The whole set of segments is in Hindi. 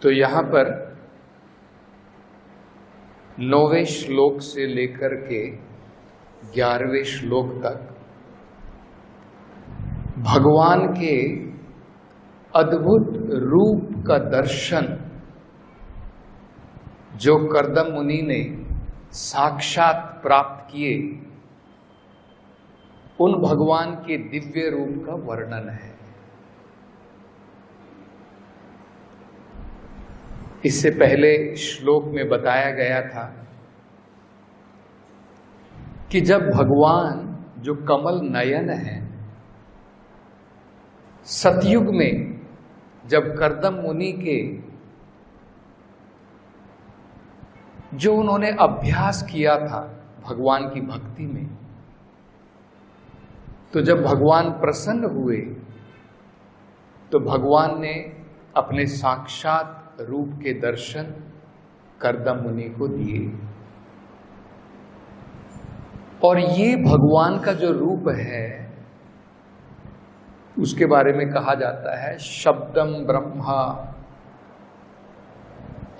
तो यहां पर 9वें श्लोक से लेकर के 11वें श्लोक तक भगवान के अद्भुत रूप का दर्शन जो कर्दम मुनि ने साक्षात प्राप्त किए, उन भगवान के दिव्य रूप का वर्णन है। इससे पहले श्लोक में बताया गया था कि जब भगवान जो कमल नयन है, सतयुग में जब कर्दम मुनि के जो उन्होंने अभ्यास किया था भगवान की भक्ति में, तो जब भगवान प्रसन्न हुए तो भगवान ने अपने साक्षात रूप के दर्शन कर्दम मुनि को दिए। और ये भगवान का जो रूप है उसके बारे में कहा जाता है शब्दम ब्रह्मा।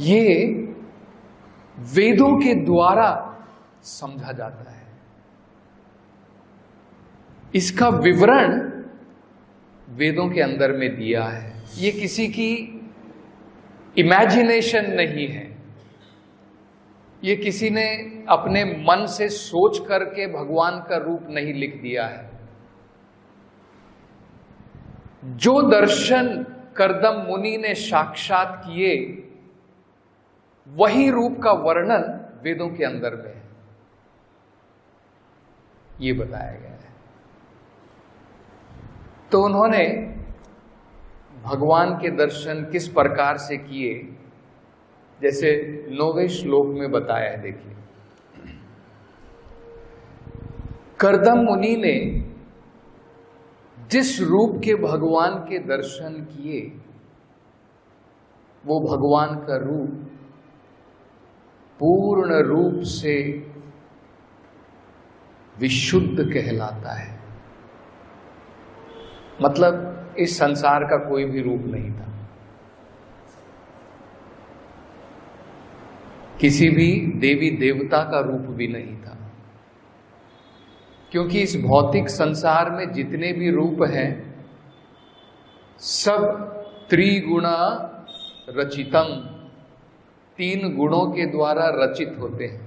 ये वेदों के द्वारा समझा जाता है। इसका विवरण वेदों के अंदर में दिया है। ये किसी की इमेजिनेशन नहीं है, ये किसी ने अपने मन से सोच करके भगवान का रूप नहीं लिख दिया है। जो दर्शन कर्दम मुनि ने साक्षात किए, वही रूप का वर्णन वेदों के अंदर में है, ये बताया गया है। तो उन्होंने भगवान के दर्शन किस प्रकार से किए, जैसे 9वें श्लोक में बताया है। देखिए, कर्दम मुनि ने जिस रूप के भगवान के दर्शन किए, वो भगवान का रूप पूर्ण रूप से विशुद्ध कहलाता है। मतलब इस संसार का कोई भी रूप नहीं था, किसी भी देवी देवता का रूप भी नहीं था, क्योंकि इस भौतिक संसार में जितने भी रूप हैं सब त्रिगुणा रचितम, 3 गुणों के द्वारा रचित होते हैं।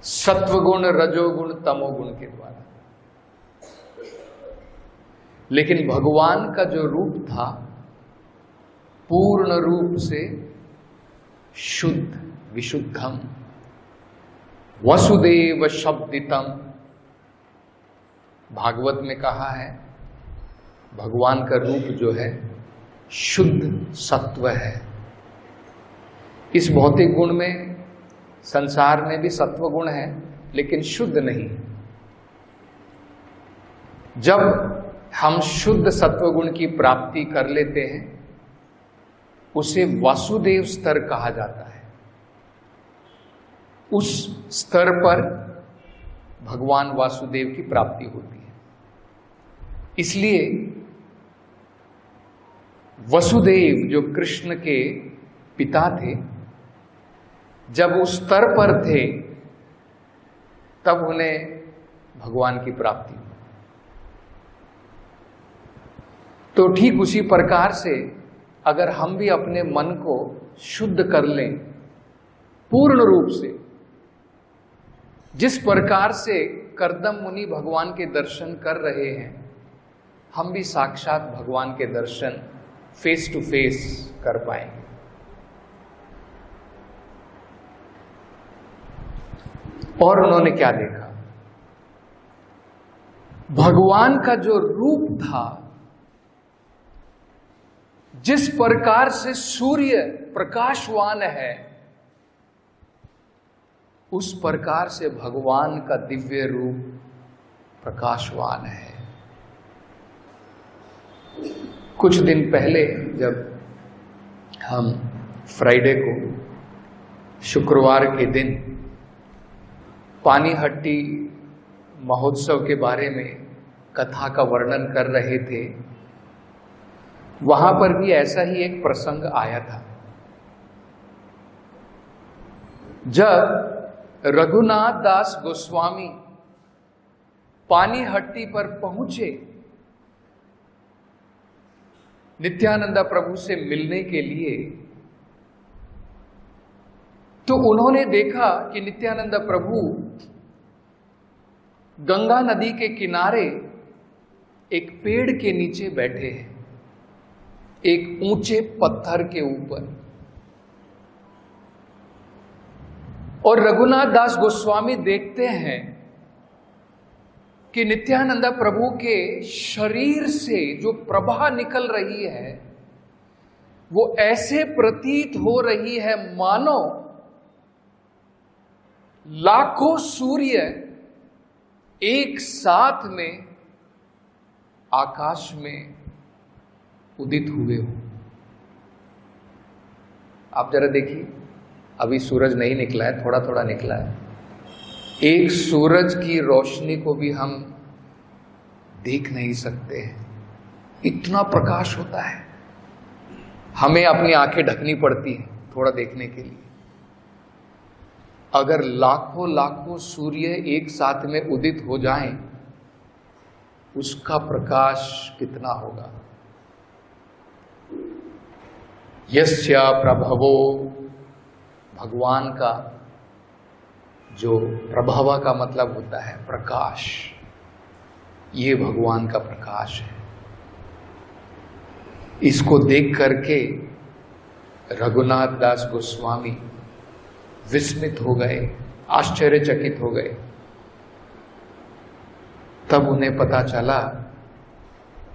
सत्वगुण, रजोगुण, तमोगुण के द्वारा। लेकिन भगवान का जो रूप था पूर्ण रूप से शुद्ध, विशुद्धम, वसुदेव शब्दितम। भागवत में कहा है भगवान का रूप जो है शुद्ध सत्व है। इस भौतिक गुण में, संसार में भी सत्व गुण है, लेकिन शुद्ध नहीं। जब हम शुद्ध सत्वगुण की प्राप्ति कर लेते हैं, उसे वासुदेव स्तर कहा जाता है। उस स्तर पर भगवान वासुदेव की प्राप्ति होती है। इसलिए वसुदेव जो कृष्ण के पिता थे, जब उस स्तर पर थे तब उन्हें भगवान की प्राप्ति हुई। तो ठीक उसी प्रकार से अगर हम भी अपने मन को शुद्ध कर लें पूर्ण रूप से, जिस प्रकार से कर्दम मुनि भगवान के दर्शन कर रहे हैं, हम भी साक्षात भगवान के दर्शन फेस टू फेस कर पाएंगे। और उन्होंने क्या देखा? भगवान का जो रूप था, जिस प्रकार से सूर्य प्रकाशवान है, उस प्रकार से भगवान का दिव्य रूप प्रकाशवान है। कुछ दिन पहले जब हम फ्राइडे को, शुक्रवार के दिन पानीहट्टी महोत्सव के बारे में कथा का वर्णन कर रहे थे, वहां पर भी ऐसा ही एक प्रसंग आया था। जब रघुनाथ दास गोस्वामी पानीहट्टी पर पहुंचे नित्यानंद प्रभु से मिलने के लिए, तो उन्होंने देखा कि नित्यानंद प्रभु गंगा नदी के किनारे एक पेड़ के नीचे बैठे हैं, एक ऊंचे पत्थर के ऊपर। और रघुनाथ दास गोस्वामी देखते हैं कि नित्यानंद प्रभु के शरीर से जो प्रभा निकल रही है वो ऐसे प्रतीत हो रही है मानो लाखों सूर्य एक साथ में आकाश में उदित हुए हो। आप जरा देखिए, अभी सूरज नहीं निकला है, थोड़ा थोड़ा निकला है। एक सूरज की रोशनी को भी हम देख नहीं सकते हैं, इतना प्रकाश होता है। हमें अपनी आंखें ढकनी पड़ती हैं थोड़ा देखने के लिए। अगर लाखों लाखों सूर्य एक साथ में उदित हो जाएं, उसका प्रकाश कितना होगा। यस्य प्रभवो, भगवान का जो प्रभाव का मतलब होता है प्रकाश, ये भगवान का प्रकाश है। इसको देख करके रघुनाथ दास गोस्वामी विस्मित हो गए, आश्चर्यचकित हो गए। तब उन्हें पता चला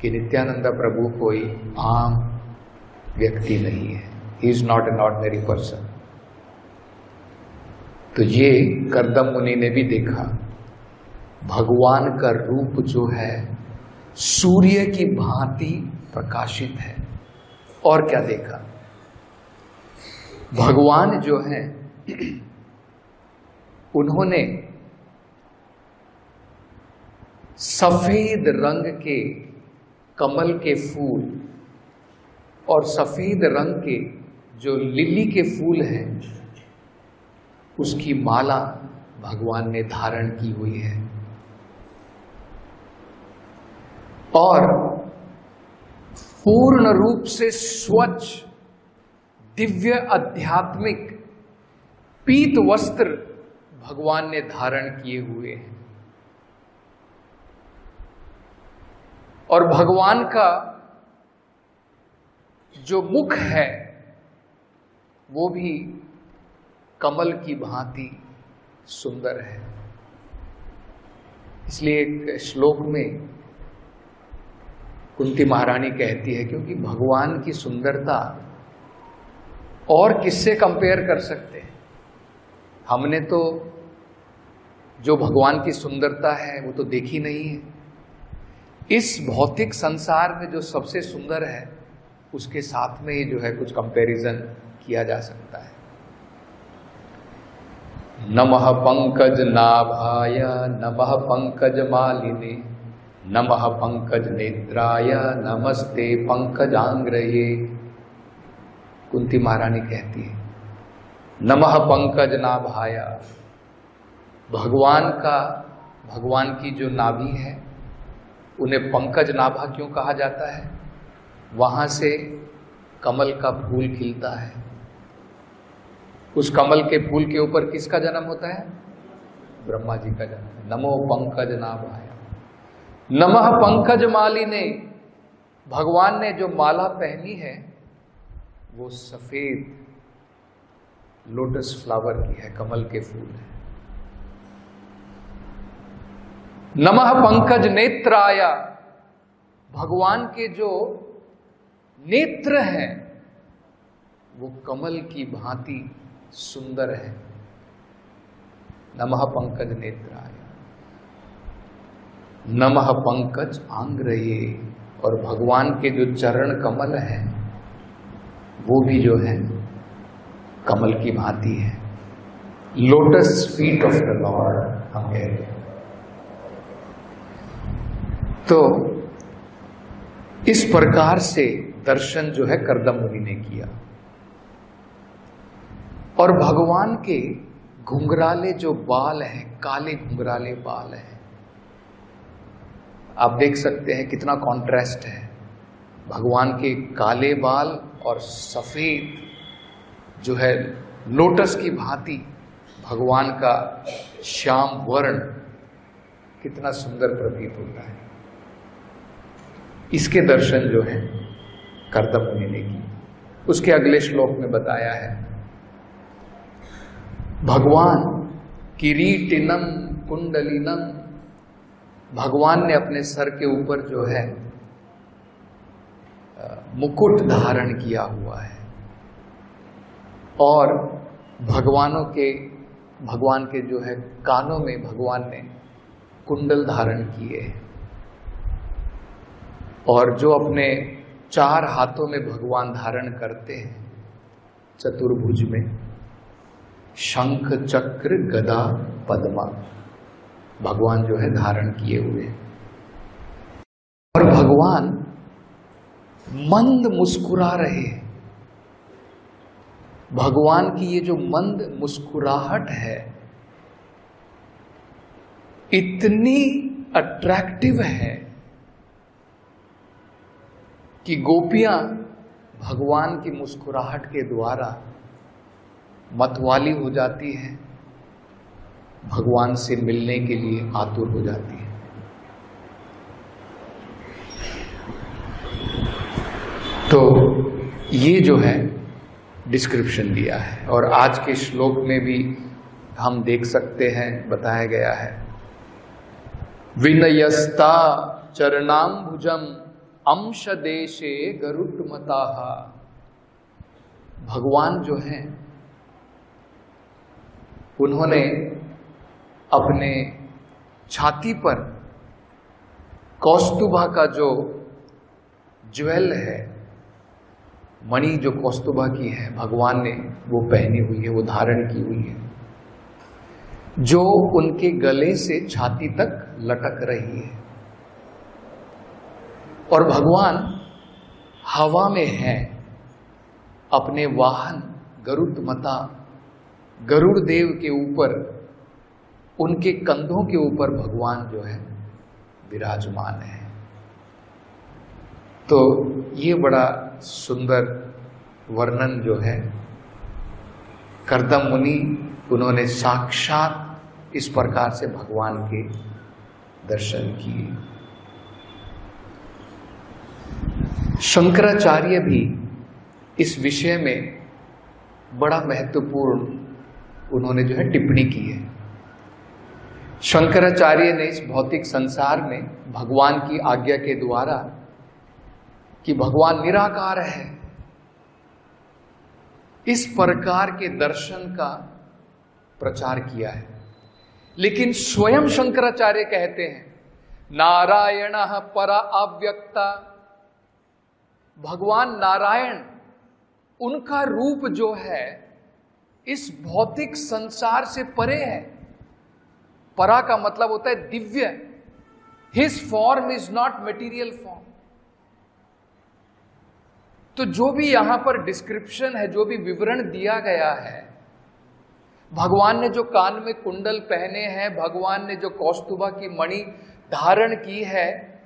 कि नित्यानंद प्रभु कोई आम व्यक्ति नहीं है, he is not an ordinary person. तो ये कर्दम मुनि ने भी देखा, भगवान का रूप जो है सूर्य की भांति प्रकाशित है। और क्या देखा, भगवान जो है उन्होंने सफेद रंग के कमल के फूल और सफेद रंग के जो लिली के फूल हैं उसकी माला भगवान ने धारण की हुई है। और पूर्ण रूप से स्वच्छ दिव्य आध्यात्मिक पीत वस्त्र भगवान ने धारण किए हुए हैं। और भगवान का जो मुख है वो भी कमल की भांति सुंदर है। इसलिए एक श्लोक में कुंती महारानी कहती है, क्योंकि भगवान की सुंदरता और किससे कंपेयर कर सकते हैं। हमने तो जो भगवान की सुंदरता है वो तो देखी नहीं है। इस भौतिक संसार में जो सबसे सुंदर है उसके साथ में ही जो है कुछ कंपैरिजन किया जा सकता है। नमः पंकज नाभाय नमः पंकज मालिने नमः पंकज नेत्राय नमस्ते पंकजांग्रये। कुंती महारानी कहती है नमः पंकज नाभाय, भगवान की जो नाभि है उन्हें पंकज नाभा क्यों कहा जाता है। वहां से कमल का फूल खिलता है। उस कमल के फूल के ऊपर किसका जन्म होता है, ब्रह्मा जी का जन्म। नमो पंकज नाभाय। नमः पंकज मालिने, भगवान ने जो माला पहनी है वो सफेद लोटस फ्लावर की है, कमल के फूल है। नमः पंकज नेत्राय, भगवान के जो नेत्र हैं वो कमल की भांति सुंदर है। नमः पंकज नेत्राय। नमः पंकज आंग्रये, और भगवान के जो चरण कमल हैं वो भी जो है कमल की भांति है। Lotus feet of the Lord हम कहते हैं। तो इस प्रकार से दर्शन जो है कर्दम मुनि ने किया। और भगवान के घुंघराले जो बाल हैं, काले घुंघराले बाल हैं, आप देख सकते हैं कितना कॉन्ट्रास्ट है। भगवान के काले बाल और सफेद जो है लोटस की भांति भगवान का श्याम वर्ण कितना सुंदर प्रतीत होता है। इसके दर्शन जो है कर्दम मुनि ने की। उसके अगले श्लोक में बताया है, भगवान किरीटिनम कुंडलिनम, भगवान ने अपने सर के ऊपर जो है मुकुट धारण किया हुआ है और भगवान के जो है कानों में भगवान ने कुंडल धारण किए हैं। और जो अपने 4 हाथों में भगवान धारण करते हैं चतुर्भुज में, शंख चक्र गदा पद्मा भगवान जो है धारण किए हुए हैं। और भगवान मंद मुस्कुरा रहे हैं। भगवान की ये जो मंद मुस्कुराहट है इतनी अट्रैक्टिव है कि गोपियां भगवान की मुस्कुराहट के द्वारा मतवाली हो जाती हैं, भगवान से मिलने के लिए आतुर हो जाती है। तो ये जो है डिस्क्रिप्शन दिया है। और आज के श्लोक में भी हम देख सकते हैं, बताया गया है, विनयस्ता चरणाम्बुजम अंश देशे गरुडमताः। भगवान जो हैं उन्होंने अपने छाती पर कौस्तुभा का जो ज्वेल है, मणि जो कौस्तुभा की है, भगवान ने वो पहनी हुई है, वो धारण की हुई है, जो उनके गले से छाती तक लटक रही है। और भगवान हवा में हैं, अपने वाहन गरुड़मता गरुड़ देव के ऊपर, उनके कंधों के ऊपर भगवान जो है विराजमान है। तो ये बड़ा सुंदर वर्णन जो है कर्दम मुनि, उन्होंने साक्षात इस प्रकार से भगवान के दर्शन किए। शंकराचार्य भी इस विषय में बड़ा महत्वपूर्ण उन्होंने जो है टिप्पणी की है। शंकराचार्य ने इस भौतिक संसार में भगवान की आज्ञा के द्वारा कि भगवान निराकार है, इस प्रकार के दर्शन का प्रचार किया है। लेकिन स्वयं शंकराचार्य कहते हैं नारायणः परा अव्यक्ता, भगवान नारायण उनका रूप जो है इस भौतिक संसार से परे है। परा का मतलब होता है Divya. His form is not material form. तो जो भी यहां पर डिस्क्रिप्शन है, जो भी विवरण दिया गया है, भगवान ने जो कान में कुंडल पहने हैं, भगवान ने जो कौस्तुभा की मणि धारण की है,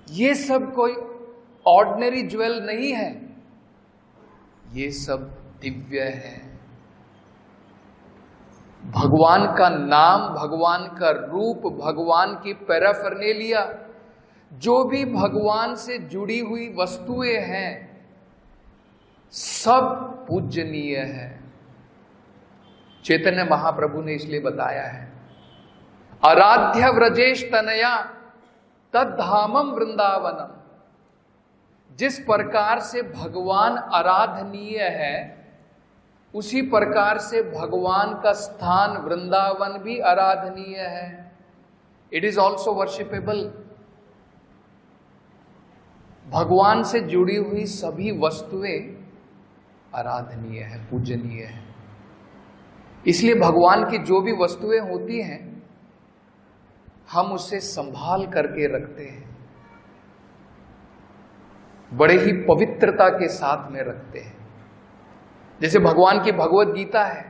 ये सब कोई ऑर्डिनरी ज्वेल नहीं है, ये सब दिव्य है। भगवान का नाम, भगवान का रूप, भगवान की पैराफर्नेलिया, जो भी भगवान से जुड़ी हुई वस्तुएं हैं, सब पूजनीय है। चैतन्य महाप्रभु ने इसलिए बताया है, आराध्य व्रजेश तनया तद्धामम वृंदावनम। जिस प्रकार से भगवान आराधनीय है, उसी प्रकार से भगवान का स्थान वृंदावन भी आराधनीय है। It is also worshipable. भगवान से जुड़ी हुई सभी वस्तुएं आराधनीय है, पूजनीय है। इसलिए भगवान की जो भी वस्तुएं होती हैं, हम उसे संभाल करके रखते हैं। बड़े ही पवित्रता के साथ में रखते हैं। जैसे भगवान की भगवत गीता है,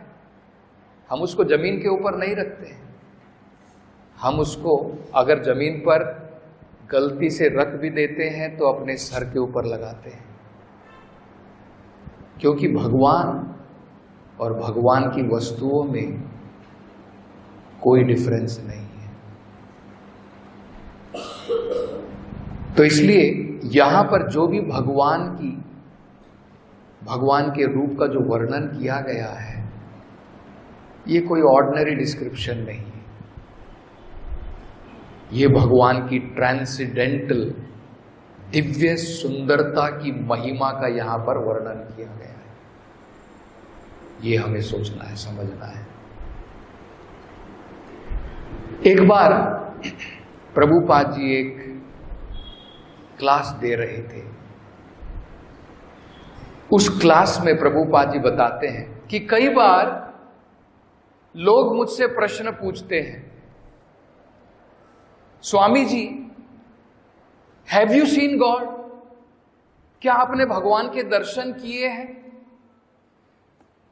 हम उसको जमीन के ऊपर नहीं रखते हैं, हम उसको अगर जमीन पर गलती से रख भी देते हैं तो अपने सर के ऊपर लगाते हैं, क्योंकि भगवान और भगवान की वस्तुओं में कोई डिफरेंस नहीं है। तो इसलिए यहां पर जो भी भगवान के रूप का जो वर्णन किया गया है, ये कोई ऑर्डिनरी डिस्क्रिप्शन नहीं है, ये भगवान की ट्रांसेंडेंटल दिव्य सुंदरता की महिमा का यहां पर वर्णन किया गया है। ये हमें सोचना है, समझना है। एक बार प्रभुपाद जी एक क्लास दे रहे थे। उस क्लास में प्रभुपाद जी बताते हैं कि कई बार लोग मुझसे प्रश्न पूछते हैं, Swami ji, have you seen God? क्या आपने भगवान के दर्शन किए हैं?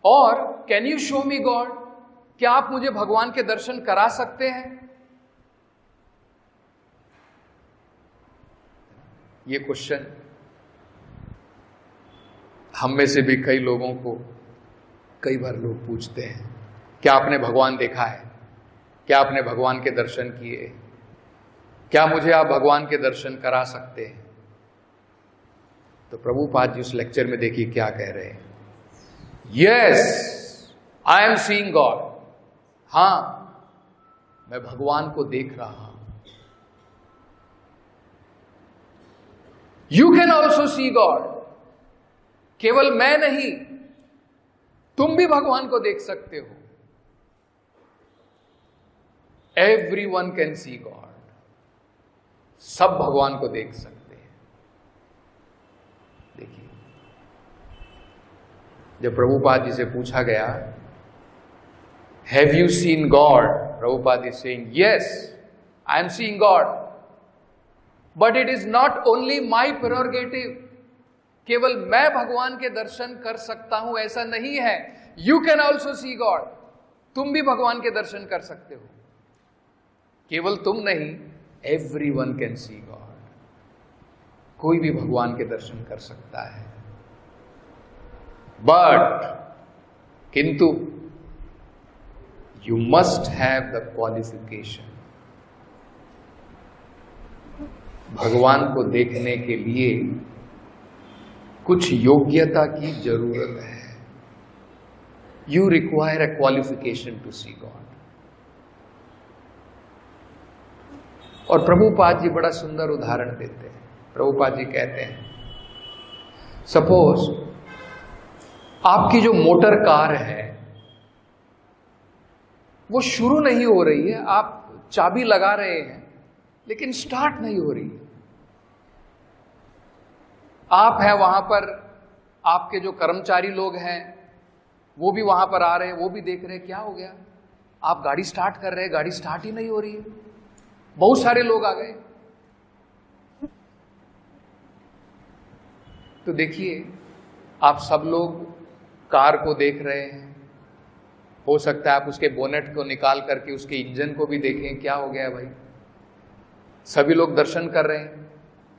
और can you show me God? क्या आप मुझे भगवान के दर्शन करा सकते हैं? ये क्वेश्चन हम में से भी कई लोगों को कई बार लोग पूछते हैं, क्या आपने भगवान देखा है? क्या आपने भगवान के दर्शन किए? क्या मुझे आप भगवान के दर्शन करा सकते हैं? तो प्रभुपाद जी उस लेक्चर में देखिए क्या कह रहे हैं। Yes, I am seeing God. हां, मैं भगवान को देख रहा हूं। You can also see God. केवल मैं नहीं, तुम भी भगवान को देख सकते हो। Everyone can see God. सब भगवान को देख सकते हैं। देखिए, जब प्रभुपाद जी से पूछा गया, have you seen God? Prabhupada ji saying, yes, I am seeing God, but it is not only my prerogative. केवल मैं भगवान के दर्शन कर सकता हूं ऐसा नहीं है। You can also see God. तुम भी भगवान के दर्शन कर सकते हो। केवल तुम नहीं, एवरीवन कैन सी गॉड। कोई भी भगवान के दर्शन कर सकता है। बट किंतु you must have the qualification. भगवान को देखने के लिए कुछ योग्यता की जरूरत है। You require a qualification to see God. और प्रभुपाद जी बड़ा सुंदर उदाहरण देते हैं। प्रभुपाद जी कहते हैं, सपोज आपकी जो मोटर कार है वो शुरू नहीं हो रही है, आप चाबी लगा रहे हैं लेकिन स्टार्ट नहीं हो रही है। आप हैं वहां पर, आपके जो कर्मचारी लोग हैं वो भी वहां पर आ रहे हैं, वो भी देख रहे हैं क्या हो गया, आप गाड़ी स्टार्ट कर रहे हैं, गाड़ी स्टार्ट ही नहीं हो रही है। बहुत सारे लोग आ गए। तो देखिए, आप सब लोग कार को देख रहे हैं। हो सकता है आप उसके बोनेट को निकाल करके उसके इंजन को भी देखें, क्या हो गया है भाई। सभी लोग दर्शन कर रहे हैं,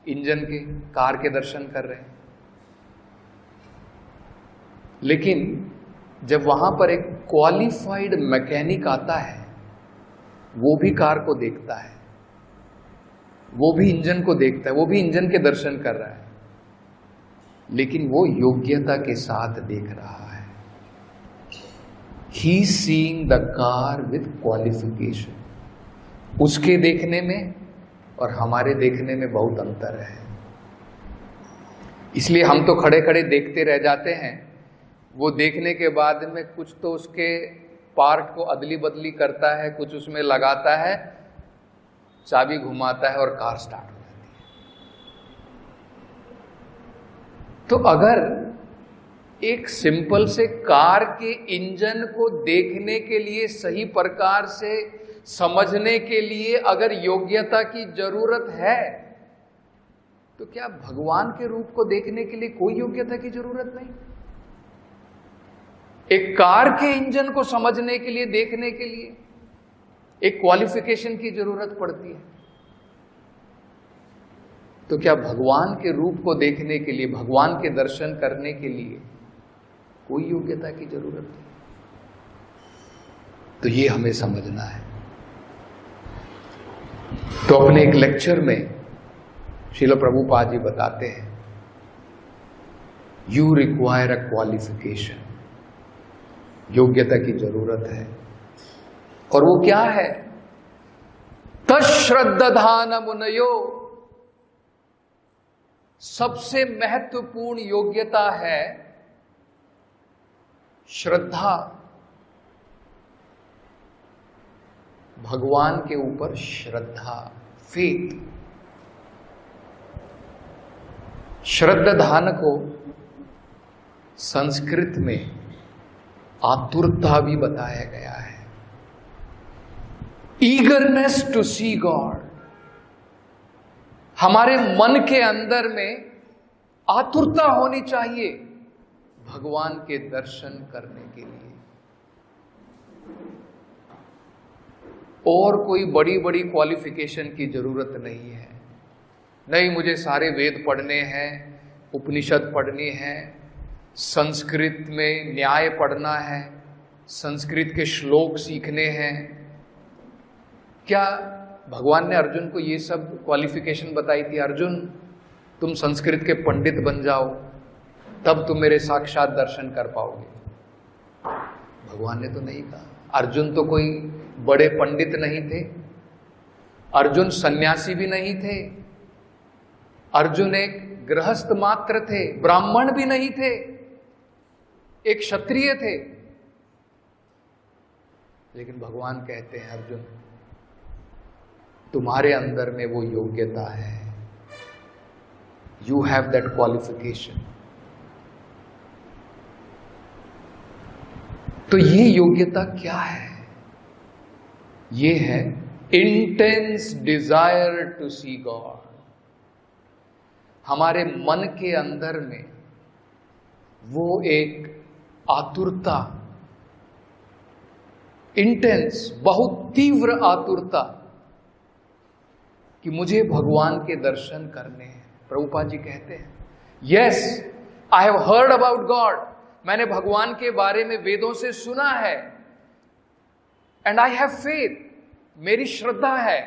इंजन के, कार के दर्शन कर रहे हैं। लेकिन जब वहां पर एक क्वालिफाइड मैकेनिक आता है, वो भी कार को देखता है, वो भी इंजन को देखता है, वो भी इंजन के दर्शन कर रहा है, लेकिन वो योग्यता के साथ देख रहा है। He seeing the car with qualification. उसके देखने में और हमारे देखने में बहुत अंतर है। इसलिए हम तो खड़े खड़े देखते रह जाते हैं, वो देखने के बाद में कुछ तो उसके पार्ट को अदली बदली करता है, कुछ उसमें लगाता है, चाबी घुमाता है और कार स्टार्ट हो जाती है। तो अगर एक सिंपल से कार के इंजन को देखने के लिए, सही प्रकार से समझने के लिए अगर योग्यता की जरूरत है, तो क्या भगवान के रूप को देखने के लिए कोई योग्यता की जरूरत नहीं? एक कार के इंजन को समझने के लिए, देखने के लिए एक क्वालिफिकेशन की जरूरत पड़ती है। तो क्या भगवान के रूप को देखने के लिए, भगवान के दर्शन करने के लिए कोई योग्यता की जरूरत नहीं? तो ये हमें समझना है। तो अपने एक लेक्चर में श्रील प्रभुपाद जी बताते हैं, यू रिक्वायर अ क्वालिफिकेशन, योग्यता की जरूरत है। और वो क्या है? तश्रद्धान मुनयो, सबसे महत्वपूर्ण योग्यता है श्रद्धा, भगवान के ऊपर श्रद्धा, फेथ। श्रद्धान को संस्कृत में आतुरता भी बताया गया है, ईगरनेस टू सी गॉड। हमारे मन के अंदर में आतुरता होनी चाहिए भगवान के दर्शन करने के लिए। और कोई बड़ी बड़ी क्वालिफिकेशन की जरूरत नहीं है। नहीं, मुझे सारे वेद पढ़ने हैं, उपनिषद पढ़नी है, संस्कृत में न्याय पढ़ना है, संस्कृत के श्लोक सीखने हैं। क्या भगवान ने अर्जुन को ये सब क्वालिफिकेशन बताई थी? अर्जुन, तुम संस्कृत के पंडित बन जाओ, तब तुम मेरे साक्षात दर्शन कर पाओगे। भगवान ने तो नहीं कहा। अर्जुन तो कोई बड़े पंडित नहीं थे, अर्जुन सन्यासी भी नहीं थे, अर्जुन एक गृहस्थ मात्र थे, ब्राह्मण भी नहीं थे, एक क्षत्रिय थे। लेकिन भगवान कहते हैं, अर्जुन तुम्हारे अंदर में वो योग्यता है, यू हैव दैट क्वालिफिकेशन। तो ये योग्यता क्या है? ये है intense desire to see God. हमारे मन के अंदर में वो एक आतुरता, इंटेंस, बहुत तीव्र आतुरता कि मुझे भगवान के दर्शन करने हैं। प्रभुपाद जी कहते हैं, yes I have heard about God, मैंने भगवान के बारे में वेदों से सुना है, एंड आई हैव फेथ, मेरी श्रद्धा है,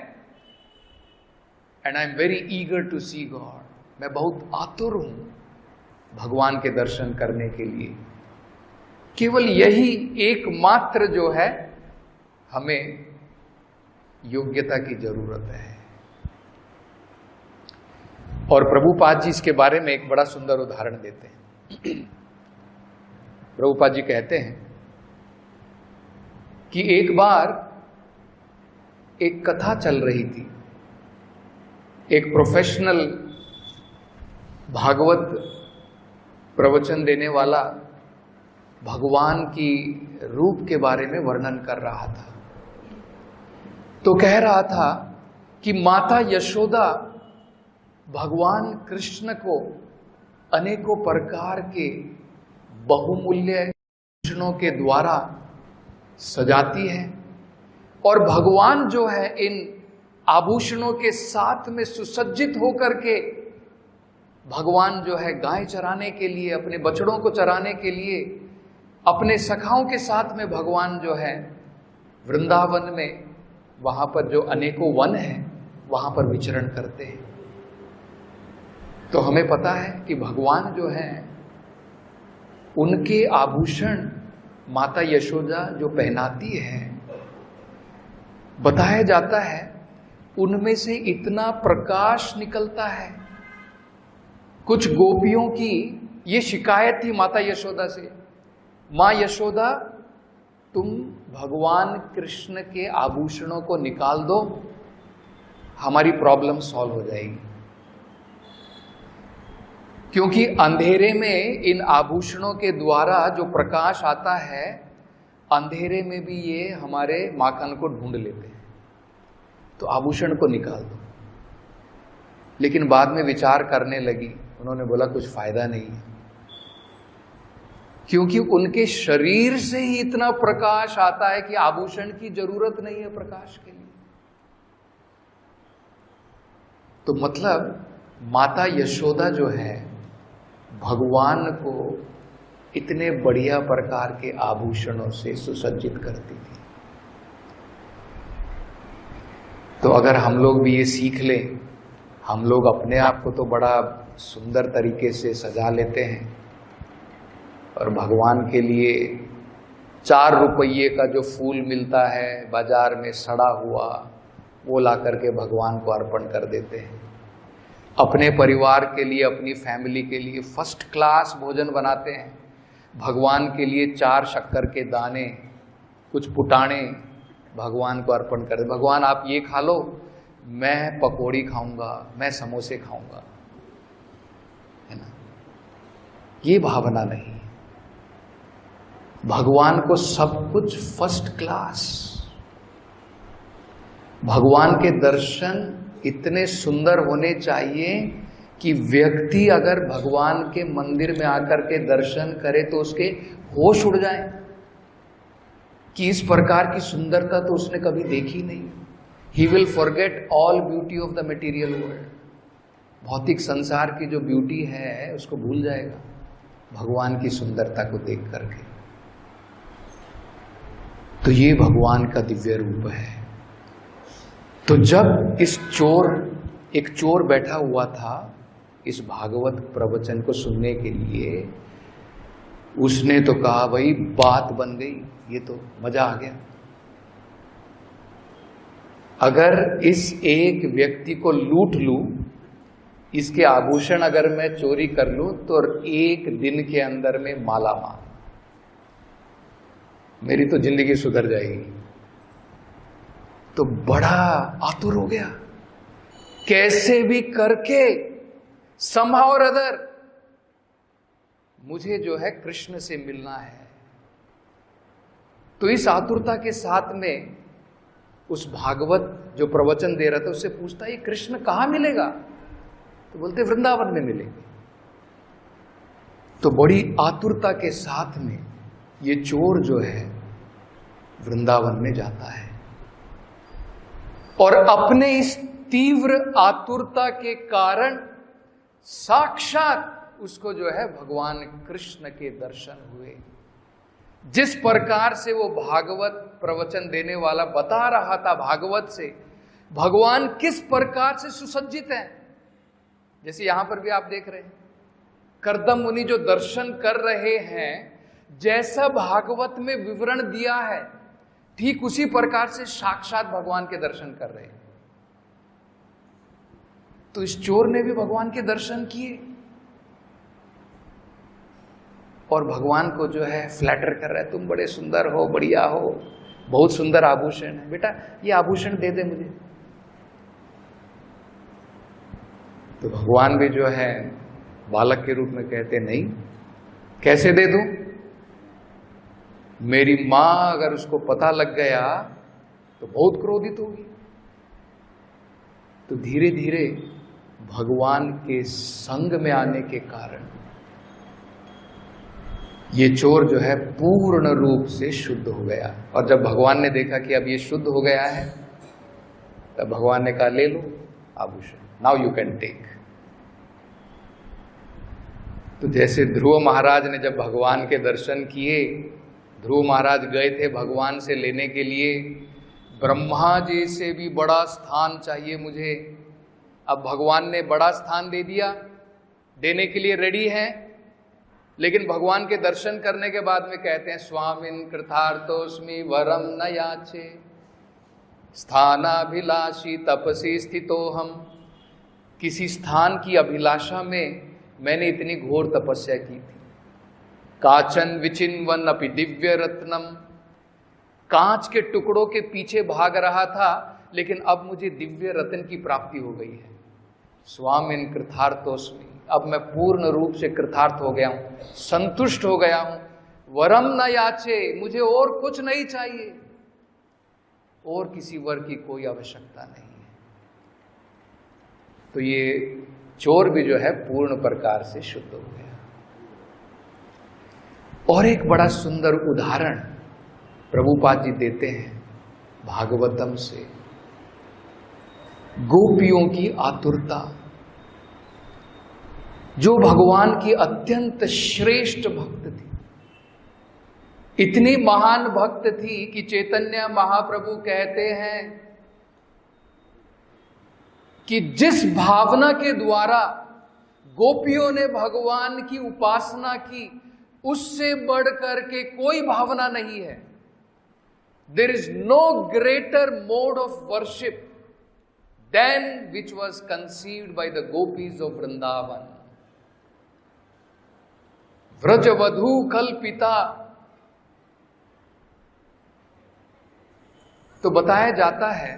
and I am very eager to see God, मैं बहुत आतुर हूं भगवान के दर्शन करने के लिए। केवल यही एकमात्र जो है हमें योग्यता की जरूरत है। और प्रभुपाद जी इसके बारे में एक बड़ा सुंदर उदाहरण देते हैं। प्रभुपाद जी कहते हैं कि एक बार एक कथा चल रही थी, एक प्रोफेशनल भागवत प्रवचन देने वाला भगवान की रूप के बारे में वर्णन कर रहा था। तो कह रहा था कि माता यशोदा भगवान कृष्ण को अनेकों प्रकार के बहुमूल्य आभूषणों के द्वारा सजाती है, और भगवान जो है इन आभूषणों के साथ में सुसज्जित होकर के भगवान जो है गाय चराने के लिए, अपने बछड़ों को चराने के लिए अपने सखाओं के साथ में भगवान जो है वृंदावन में, वहां पर जो अनेकों वन है वहां पर विचरण करते हैं। तो हमें पता है कि भगवान जो है उनके आभूषण माता यशोदा जो पहनाती है, बताया जाता है उनमें से इतना प्रकाश निकलता है। कुछ गोपियों की ये शिकायत थी माता यशोदा से, माँ यशोदा तुम भगवान कृष्ण के आभूषणों को निकाल दो, हमारी प्रॉब्लम सॉल्व हो जाएगी। क्योंकि अंधेरे में इन आभूषणों के द्वारा जो प्रकाश आता है, अंधेरे में भी ये हमारे माखन को ढूंढ लेते हैं, तो आभूषण को निकाल दो। लेकिन बाद में विचार करने लगी, उन्होंने बोला कुछ फायदा नहीं है, क्योंकि उनके शरीर से ही इतना प्रकाश आता है कि आभूषण की जरूरत नहीं है प्रकाश के लिए। तो मतलब माता यशोदा जो है भगवान को इतने बढ़िया प्रकार के आभूषणों से सुसज्जित करती थी। तो अगर हम लोग भी ये सीख लें, हम लोग अपने आप को तो बड़ा सुंदर तरीके से सजा लेते हैं और भगवान के लिए 4 रुपये का जो फूल मिलता है बाजार में सड़ा हुआ, वो ला करके भगवान को अर्पण कर देते हैं। अपने परिवार के लिए, अपनी फैमिली के लिए फर्स्ट क्लास भोजन बनाते हैं, भगवान के लिए 4 शक्कर के दाने, कुछ पुटाने भगवान को अर्पण कर दे। भगवान आप ये खा लो, मैं पकौड़ी खाऊंगा, मैं समोसे खाऊंगा, है ना। ये भावना नहीं। भगवान को सब कुछ फर्स्ट क्लास। भगवान के दर्शन इतने सुंदर होने चाहिए कि व्यक्ति अगर भगवान के मंदिर में आकर के दर्शन करे तो उसके होश उड़ जाए कि इस प्रकार की सुंदरता तो उसने कभी देखी नहीं। He will forget all beauty of the material world. भौतिक संसार की जो ब्यूटी है उसको भूल जाएगा भगवान की सुंदरता को देख करके। तो ये भगवान का दिव्य रूप है। तो जब एक चोर बैठा हुआ था इस भागवत प्रवचन को सुनने के लिए, उसने तो कहा भाई बात बन गई, ये तो मजा आ गया। अगर इस एक व्यक्ति को लूट लूं, इसके आभूषण अगर मैं चोरी कर लूं तो 1 दिन के अंदर में माला माल, मेरी तो जिंदगी सुधर जाएगी। तो बड़ा आतुर हो गया, कैसे भी करके somehow or other मुझे जो है कृष्ण से मिलना है। तो इस आतुरता के साथ में उस भागवत जो प्रवचन दे रहा था उससे पूछता है, ये कृष्ण कहां मिलेगा? तो बोलते वृंदावन में मिलेंगे। तो बड़ी आतुरता के साथ में ये चोर जो है वृंदावन में जाता है और अपने इस तीव्र आतुरता के कारण साक्षात उसको जो है भगवान कृष्ण के दर्शन हुए। जिस प्रकार से वो भागवत प्रवचन देने वाला बता रहा था भागवत से भगवान किस प्रकार से सुसज्जित हैं, जैसे यहां पर भी आप देख रहे हैं कर्दम मुनि जो दर्शन कर रहे हैं, जैसा भागवत में विवरण दिया है ठीक उसी प्रकार से साक्षात भगवान के दर्शन कर रहे हैं। तो इस चोर ने भी भगवान के दर्शन किए और भगवान को जो है फ्लैटर कर रहा है, तुम बड़े सुंदर हो, बढ़िया हो, बहुत सुंदर आभूषण है, बेटा ये आभूषण दे दे मुझे। तो भगवान भी जो है बालक के रूप में कहते नहीं, कैसे दे दूं? मेरी मां अगर उसको पता लग गया तो बहुत क्रोधित होगी। तो धीरे धीरे भगवान के संग में आने के कारण ये चोर जो है पूर्ण रूप से शुद्ध हो गया। और जब भगवान ने देखा कि अब ये शुद्ध हो गया है, तब भगवान ने कहा ले लो आभूषण, नाउ यू कैन टेक। तो जैसे ध्रुव महाराज ने जब भगवान के दर्शन किए, ध्रुव महाराज गए थे भगवान से लेने के लिए, ब्रह्मा जी से भी बड़ा स्थान चाहिए मुझे। अब भगवान ने बड़ा स्थान दे दिया, देने के लिए रेडी है, लेकिन भगवान के दर्शन करने के बाद में कहते हैं स्वामिन कृतार्थोस्मि वरम न याचे स्थानाभिलाषी तपसी स्थितो हम। किसी स्थान की अभिलाषा में मैंने इतनी घोर तपस्या की थी। काचन विचिन्वन अपि दिव्य रत्नम, कांच के टुकड़ों के पीछे भाग रहा था, लेकिन अब मुझे दिव्य रत्न की प्राप्ति हो गई है। स्वामिन कृतार्थोस्मि, अब मैं पूर्ण रूप से कृतार्थ हो गया हूं, संतुष्ट हो गया हूं। वरम न याचे, मुझे और कुछ नहीं चाहिए, और किसी वर की कोई आवश्यकता नहीं है। तो ये चोर भी जो है पूर्ण प्रकार से शुद्ध हो गया। और एक बड़ा सुंदर उदाहरण प्रभुपाद जी देते हैं भागवतम से, गोपियों की आतुरता, जो भगवान की अत्यंत श्रेष्ठ भक्त थी, इतनी महान भक्त थी कि चैतन्य महाप्रभु कहते हैं कि जिस भावना के द्वारा गोपियों ने भगवान की उपासना की, उससे बढ़कर के कोई भावना नहीं है। There is no greater mode of worship than which was conceived by the gopis of Vrindavan. व्रजवधू कल्पिता। तो बताया जाता है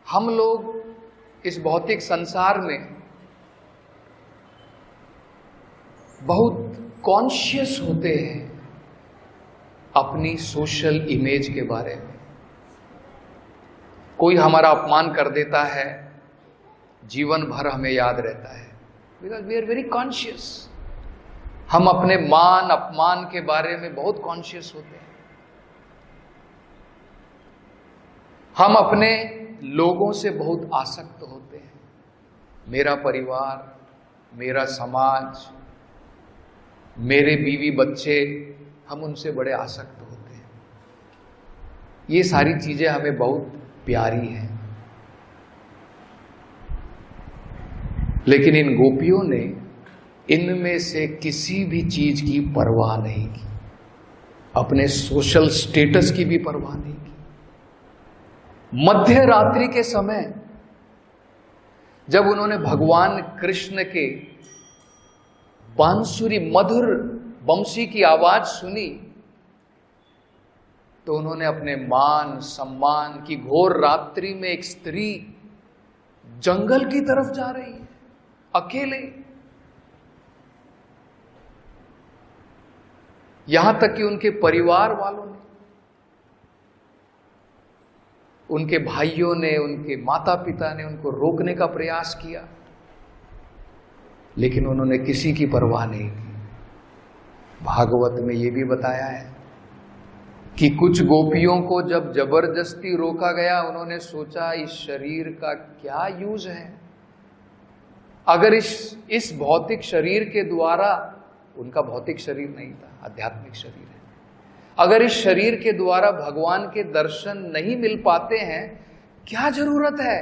हम लोग इस भौतिक संसार में बहुत कॉन्शियस होते हैं अपनी सोशल इमेज के बारे में। कोई हमारा अपमान कर देता है, जीवन भर हमें याद रहता है, because we are very conscious. हम अपने मान अपमान के बारे में बहुत कॉन्शियस होते हैं। हम अपने लोगों से बहुत आसक्त होते हैं। मेरा परिवार, मेरा समाज, मेरे बीवी बच्चे, हम उनसे बड़े आसक्त होते हैं। ये सारी चीजें हमें बहुत प्यारी हैं। लेकिन इन गोपियों ने इनमें से किसी भी चीज की परवाह नहीं की, अपने सोशल स्टेटस की भी परवाह नहीं की। मध्य रात्रि के समय जब उन्होंने भगवान कृष्ण के बांसुरी मधुर बंशी की आवाज सुनी, तो उन्होंने अपने मान सम्मान की घोर रात्रि में एक स्त्री जंगल की तरफ जा रही है अकेले, यहां तक कि उनके परिवार वालों ने, उनके भाइयों ने, उनके माता पिता ने उनको रोकने का प्रयास किया, लेकिन उन्होंने किसी की परवाह नहीं की। भागवत में यह भी बताया है कि कुछ गोपियों को जब जबरदस्ती रोका गया, उन्होंने सोचा इस शरीर का क्या यूज है। अगर इस भौतिक शरीर के द्वारा, उनका भौतिक शरीर नहीं था, आध्यात्मिक शरीर है, अगर इस शरीर के द्वारा भगवान के दर्शन नहीं मिल पाते हैं, क्या जरूरत है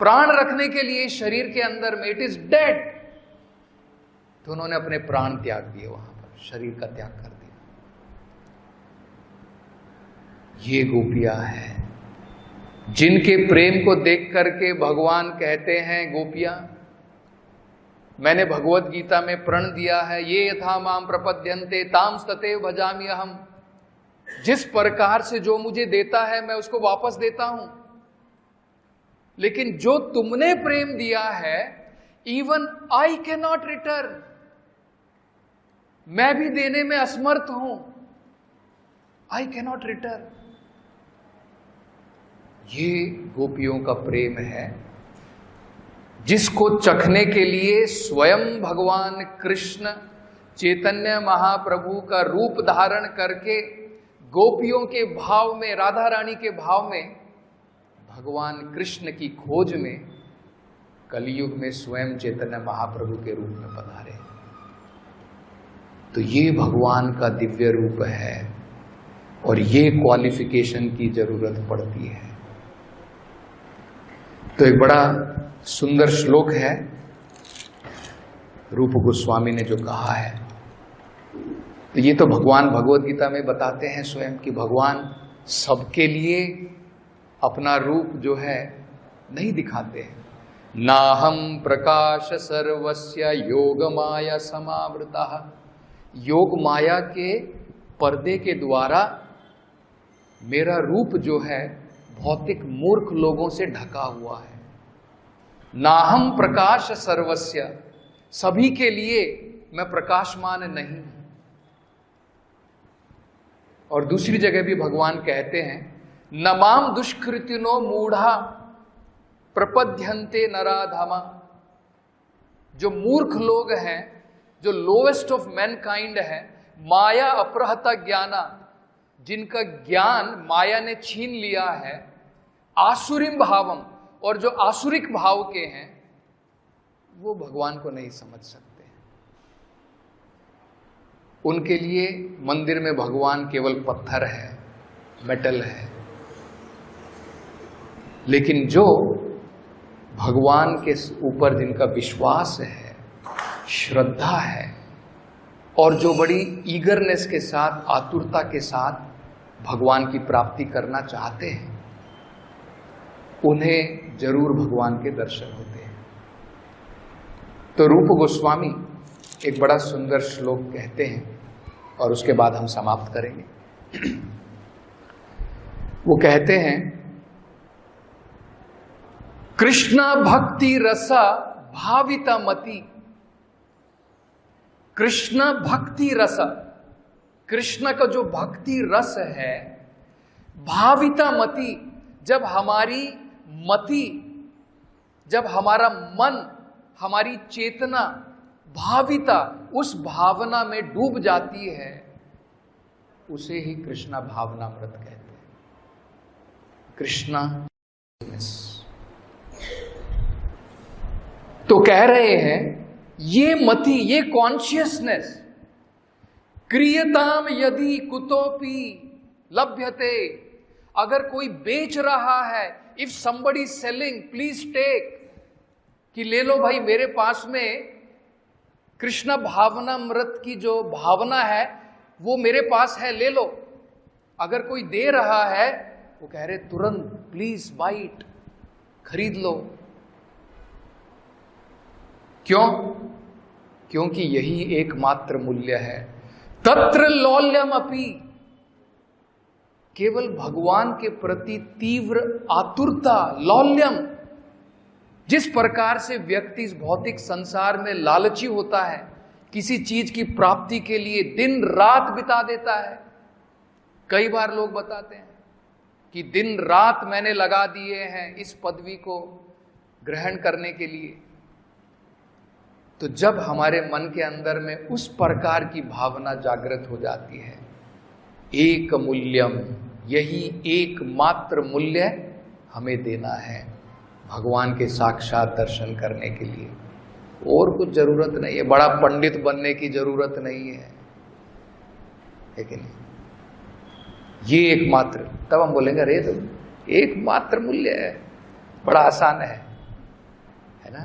प्राण रखने के लिए इस शरीर के अंदर में, इट इज डेड। तो उन्होंने अपने प्राण त्याग दिए, वहां पर शरीर का त्याग कर दिया। ये गोपियां हैं जिनके प्रेम को देख करके भगवान कहते हैं, गोपियां मैंने भगवत गीता में प्रण दिया है, ये यथा माम प्रपद्यन्ते ताम ततेव भजामि अहम्। जिस प्रकार से जो मुझे देता है मैं उसको वापस देता हूं, लेकिन जो तुमने प्रेम दिया है, even I can not return, मैं भी देने में असमर्थ हूं, आई कैन नॉट रिटर्न। ये गोपियों का प्रेम है, जिसको चखने के लिए स्वयं भगवान कृष्ण चैतन्य महाप्रभु का रूप धारण करके गोपियों के भाव में, राधा रानी के भाव में, भगवान कृष्ण की खोज में कलयुग में स्वयं चैतन्य महाप्रभु के रूप में पधारे। तो ये भगवान का दिव्य रूप है और ये क्वालिफिकेशन की जरूरत पड़ती है। तो एक बड़ा सुंदर श्लोक है, रूप गोस्वामी ने जो कहा है, तो ये तो भगवान भगवत गीता में बताते हैं स्वयं कि भगवान सबके लिए अपना रूप जो है नहीं दिखाते हैं। नाहम प्रकाश सर्वस्य योग माया समावृता। योग माया के पर्दे के द्वारा मेरा रूप जो है भौतिक मूर्ख लोगों से ढका हुआ है। नाहम प्रकाश सर्वस्य, सभी के लिए मैं प्रकाशमान नहीं। और दूसरी जगह भी भगवान कहते हैं, नमाम दुष्कृतिनो मूढ़ा प्रपद्यन्ते नराधमा, जो मूर्ख लोग हैं, जो लोवेस्ट ऑफ मैनकाइंड है, माया अपहृता ज्ञाना, जिनका ज्ञान माया ने छीन लिया है, आसुरीम भावम, और जो आसुरिक भाव के हैं वो भगवान को नहीं समझ सकते। उनके लिए मंदिर में भगवान केवल पत्थर है, मेटल है। लेकिन जो भगवान के ऊपर जिनका विश्वास है, श्रद्धा है, और जो बड़ी ईगरनेस के साथ, आतुरता के साथ भगवान की प्राप्ति करना चाहते हैं, उन्हें जरूर भगवान के दर्शन होते हैं। तो रूप गोस्वामी एक बड़ा सुंदर श्लोक कहते हैं और उसके बाद हम समाप्त करेंगे। वो कहते हैं, कृष्णा भक्ति रसा भाविता मति। कृष्ण भक्ति रस, कृष्ण का जो भक्ति रस है, भाविता मति, जब हमारी मति, जब हमारा मन, हमारी चेतना भाविता, उस भावना में डूब जाती है, उसे ही कृष्णा भावनामृत कहते हैं। कृष्णा तो कह रहे हैं, ये मति, ये कॉन्शियसनेस, क्रियताम यदि कुतोपि लभ्यते, अगर कोई बेच रहा है, if somebody selling please take, कि ले लो भाई, मेरे पास में कृष्ण भावनामृत की जो भावना है वो मेरे पास है, ले लो। अगर कोई दे रहा है, वो कह रहे तुरंत प्लीज बाय इट, खरीद लो। क्यों? क्योंकि यही एकमात्र मूल्य है। तत्र लौल्यम अपि, केवल भगवान के प्रति तीव्र आतुरता, लौल्यम, जिस प्रकार से व्यक्ति इस भौतिक संसार में लालची होता है, किसी चीज की प्राप्ति के लिए दिन रात बिता देता है। कई बार लोग बताते हैं कि दिन रात मैंने लगा दिए हैं इस पदवी को ग्रहण करने के लिए। तो जब हमारे मन के अंदर में उस प्रकार की भावना जागृत हो जाती है, एक मूल्यम, यही एकमात्र मूल्य हमें देना है भगवान के साक्षात दर्शन करने के लिए, और कुछ जरूरत नहीं है, बड़ा पंडित बनने की जरूरत नहीं है, लेकिन ये एकमात्र, तब हम बोलेंगे अरे तो एकमात्र मूल्य है, बड़ा आसान है ना।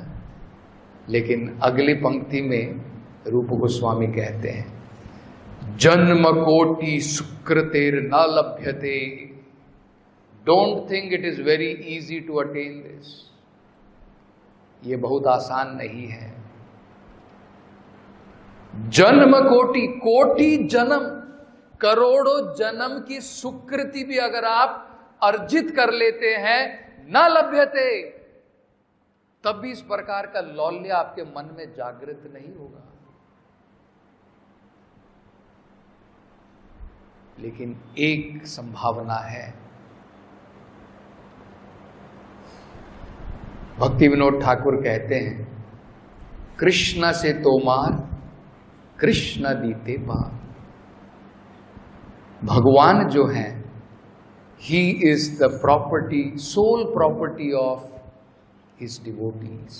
लेकिन अगली पंक्ति में रूप गोस्वामी कहते हैं, जन्म कोटि सुकृतेर न लभ्यते, don't think it is very easy to attain this, ये बहुत आसान नहीं है। जन्म कोटि, कोटि जन्म, करोड़ों जन्म की सुकृति भी अगर आप अर्जित कर लेते हैं, न लभ्यते, तब भी इस प्रकार का लौल्य आपके मन में जागृत नहीं होगा। लेकिन एक संभावना है। भक्ति विनोद ठाकुर कहते हैं, कृष्ण से तोमार कृष्ण दीते पार। भगवान जो है, he is the property, sole property of his devotees.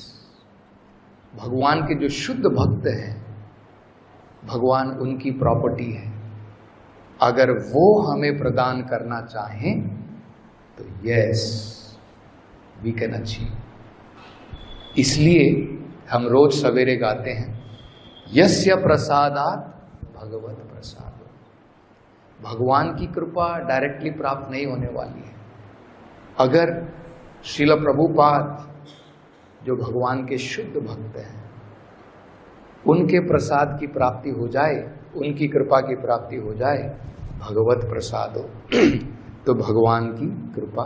भगवान के जो शुद्ध भक्त हैं, भगवान उनकी प्रॉपर्टी है। अगर वो हमें प्रदान करना चाहें तो यस, वी कैन अचीव। इसलिए हम रोज सवेरे गाते हैं, यस्य प्रसादात् भगवत प्रसाद। भगवान की कृपा डायरेक्टली प्राप्त नहीं होने वाली है। अगर श्रील प्रभुपाद जो भगवान के शुद्ध भक्त हैं, उनके प्रसाद की प्राप्ति हो जाए, उनकी कृपा की प्राप्ति हो जाए, भगवत प्रसाद हो, तो भगवान की कृपा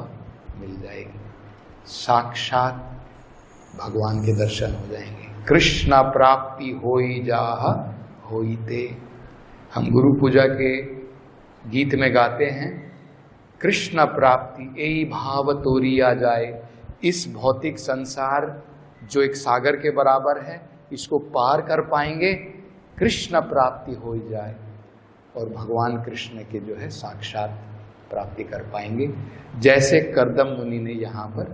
मिल जाएगी, साक्षात भगवान के दर्शन हो जाएंगे। कृष्णा प्राप्ति होई जाह होईते। हम गुरु पूजा के गीत में गाते हैं, कृष्ण प्राप्ति यही भाव तोरी आ जाए, इस भौतिक संसार जो एक सागर के बराबर है, इसको पार कर पाएंगे, कृष्ण प्राप्ति हो जाए और भगवान कृष्ण के जो है साक्षात प्राप्ति कर पाएंगे, जैसे कर्दम मुनि ने यहाँ पर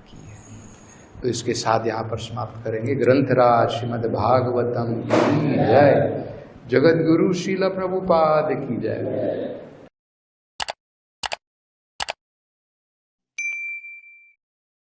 की है। तो इसके साथ यहाँ पर समाप्त करेंगे। ग्रंथराज श्रीमद् भागवतम की जय, जगत गुरु श्रील प्रभुपाद की जय।